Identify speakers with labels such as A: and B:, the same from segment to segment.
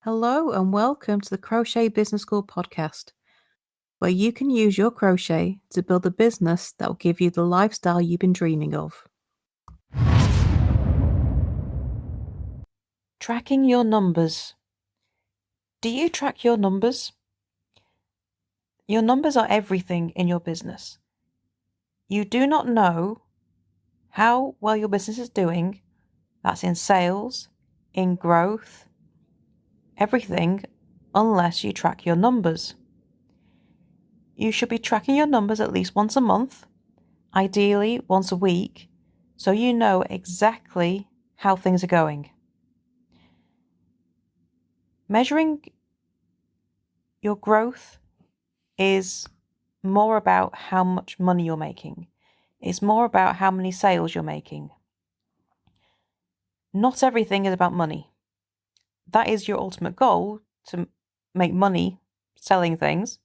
A: Hello and welcome to the Crochet Business School podcast, where you can use your crochet to build a business that will give you the lifestyle you've been dreaming of. Tracking your numbers. Do you track your numbers? Your numbers are everything in your business. You do not know how well your business is doing. That's in sales, in growth, everything, unless you track your numbers. You should be tracking your numbers at least once a month, ideally once a week, so you know exactly how things are going. Measuring your growth is more about how much money you're making. It's more about how many sales you're making. Not everything is about money. That is your ultimate goal, to make money selling things,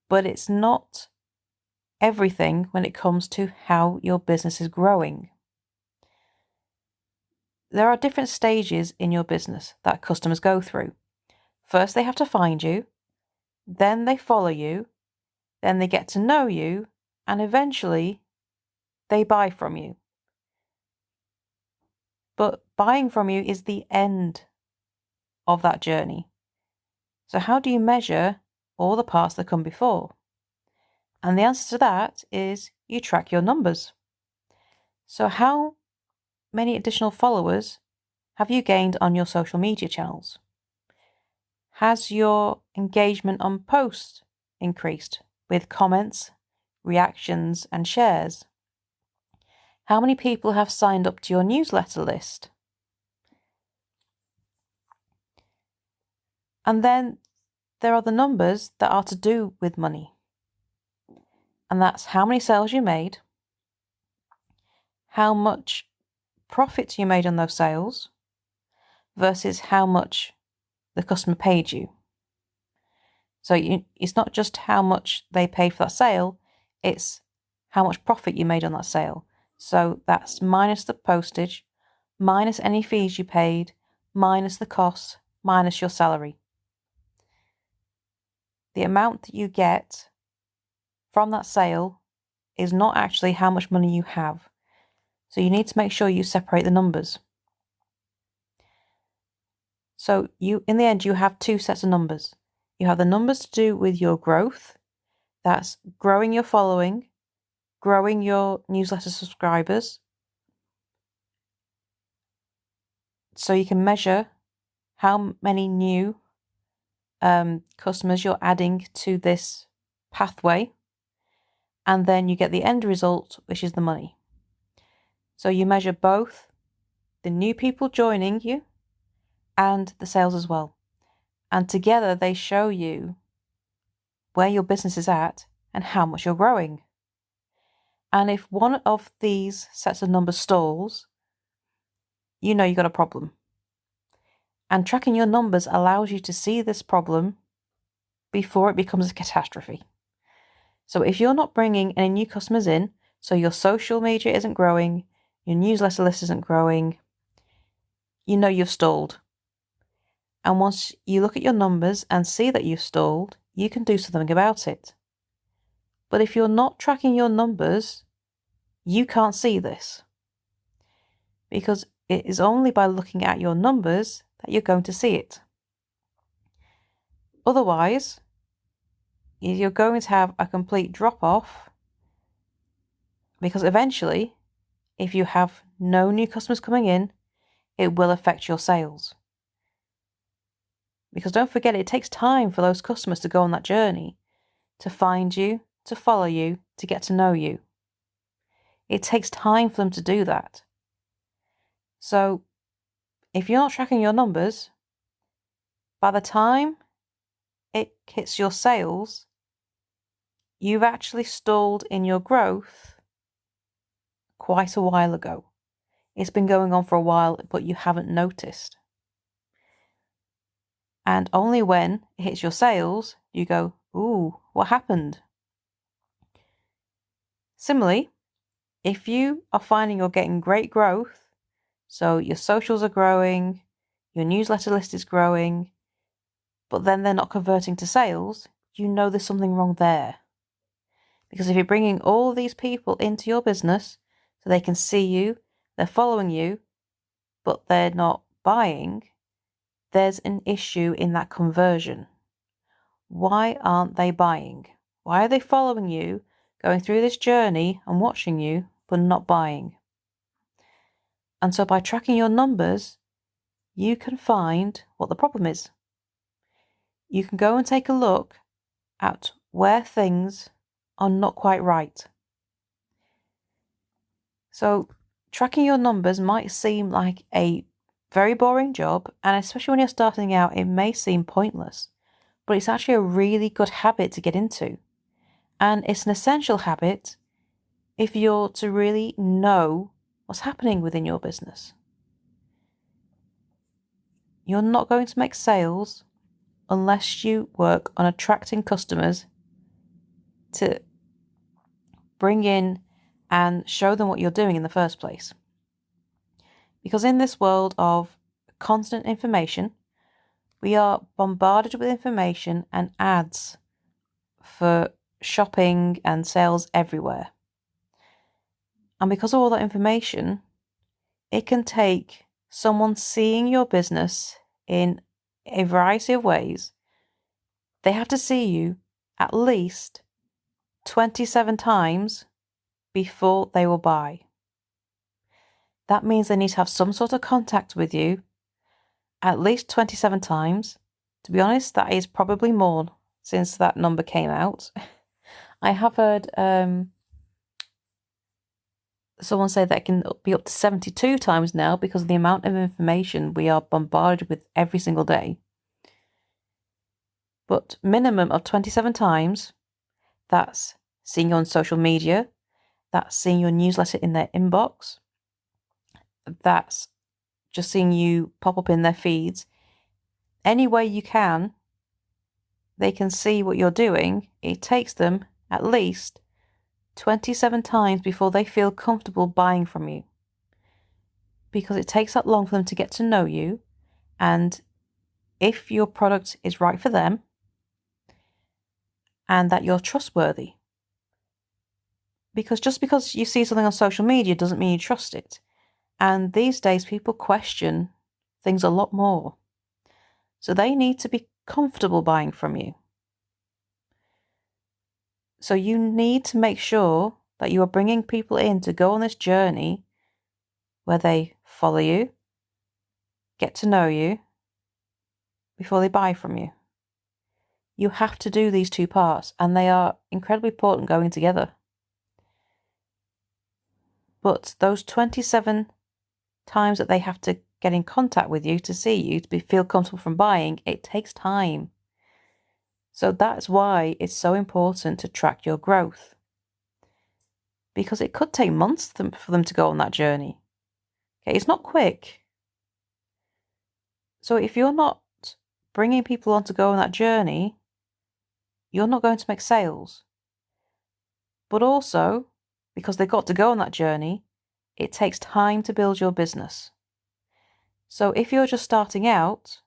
A: but it's not everything when it comes to how your business is growing. There are different stages in your business that customers go through. First, they have to find you, then they follow you, then they get to know you, and eventually they buy from you. But buying from you is the end of that journey. So how do you measure all the parts that come before? And the answer to that is you track your numbers. So how many additional followers have you gained on your social media channels? Has your engagement on posts increased with comments, reactions, and shares? How many people have signed up to your newsletter list? And then there are the numbers that are to do with money. And that's how many sales you made, how much profit you made on those sales, versus how much the customer paid you. So it's not just how much they pay for that sale, it's how much profit you made on that sale. So that's minus the postage, minus any fees you paid, minus the costs, minus your salary. The amount that you get from that sale is not actually how much money you have. So you need to make sure you separate the numbers. So in the end, you have two sets of numbers. You have the numbers to do with your growth. That's growing your following, growing your newsletter subscribers. So you can measure how many new customers you're adding to this pathway. And then you get the end result, which is the money. So you measure both the new people joining you and the sales as well. And together they show you where your business is at and how much you're growing. And if one of these sets of numbers stalls, you know you've got a problem. And tracking your numbers allows you to see this problem before it becomes a catastrophe. So if you're not bringing any new customers in, so your social media isn't growing, your newsletter list isn't growing, you know you've stalled. And once you look at your numbers and see that you've stalled, you can do something about it. But if you're not tracking your numbers, you can't see this. Because it is only by looking at your numbers that you're going to see it. Otherwise, you're going to have a complete drop-off, because eventually, if you have no new customers coming in, it will affect your sales. Because don't forget, it takes time for those customers to go on that journey, to find you, to follow you, to get to know you. It takes time for them to do that. So if you're not tracking your numbers, by the time it hits your sales, you've actually stalled in your growth quite a while ago. It's been going on for a while, but you haven't noticed. And only when it hits your sales, you go, ooh, what happened? Similarly, if you are finding you're getting great growth, so your socials are growing, your newsletter list is growing, but then they're not converting to sales, you know there's something wrong there. Because if you're bringing all these people into your business so they can see you, they're following you, but they're not buying, there's an issue in that conversion. Why aren't they buying? Why are they following you, going through this journey and watching you, but not buying? And so by tracking your numbers, you can find what the problem is. You can go and take a look at where things are not quite right. So tracking your numbers might seem like a very boring job, and especially when you're starting out, it may seem pointless, but it's actually a really good habit to get into. And it's an essential habit if you're to really know what's happening within your business. You're not going to make sales unless you work on attracting customers to bring in and show them what you're doing in the first place. Because in this world of constant information, we are bombarded with information and ads for shopping and sales everywhere. And because of all that information, it can take someone seeing your business in a variety of ways. They have to see you at least 27 times before they will buy. That means they need to have some sort of contact with you at least 27 times. To be honest, that is probably more since that number came out. I have heard someone say that it can be up to 72 times now because of the amount of information we are bombarded with every single day. But minimum of 27 times, that's seeing you on social media, that's seeing your newsletter in their inbox, that's just seeing you pop up in their feeds. Any way you can, they can see what you're doing. It takes them at least 27 times before they feel comfortable buying from you. Because it takes that long for them to get to know you, and if your product is right for them, and that you're trustworthy. Because just because you see something on social media doesn't mean you trust it. And these days, people question things a lot more. So they need to be comfortable buying from you. So you need to make sure that you are bringing people in to go on this journey where they follow you, get to know you, before they buy from you. You have to do these two parts, and they are incredibly important going together. But those 27 times that they have to get in contact with you to see you, to feel comfortable from buying, it takes time. So that's why it's so important to track your growth. Because it could take months for them to go on that journey. Okay, it's not quick. So if you're not bringing people on to go on that journey, you're not going to make sales. But also, because they've got to go on that journey, it takes time to build your business. So if you're just starting out,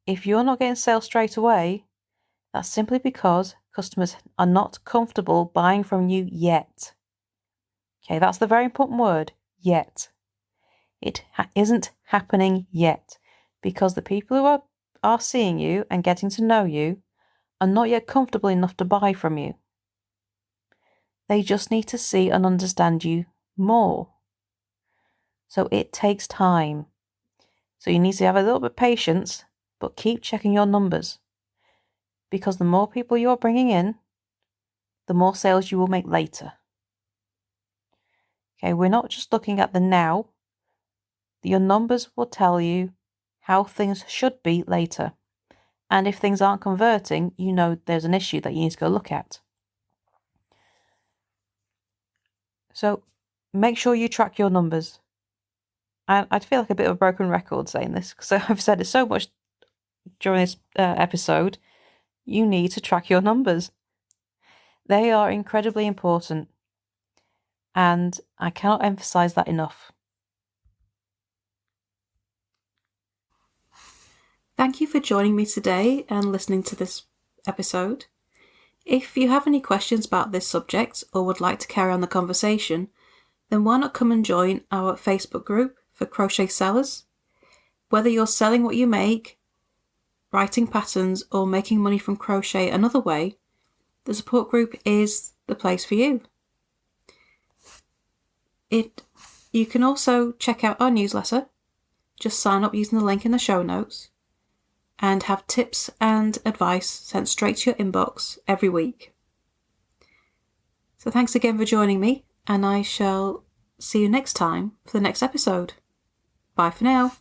A: if you're not getting sales straight away, that's simply because customers are not comfortable buying from you yet. Okay, that's the very important word, yet. It isn't happening yet because the people who are seeing you and getting to know you are not yet comfortable enough to buy from you. They just need to see and understand you more. So it takes time. So you need to have a little bit of patience, but keep checking your numbers. Because the more people you are bringing in, the more sales you will make later. Okay, we're not just looking at the now. Your numbers will tell you how things should be later. And if things aren't converting, you know there's an issue that you need to go look at. So make sure you track your numbers. I'd feel like a bit of a broken record saying this because I've said it so much during this episode. You need to track your numbers. They are incredibly important. And I cannot emphasize that enough. Thank you for joining me today and listening to this episode. If you have any questions about this subject or would like to carry on the conversation, then why not come and join our Facebook group for crochet sellers? Whether you're selling what you make, writing patterns, or making money from crochet another way, the support group is the place for you. You can also check out our newsletter. Just sign up using the link in the show notes and have tips and advice sent straight to your inbox every week. So thanks again for joining me, and I shall see you next time for the next episode. Bye for now.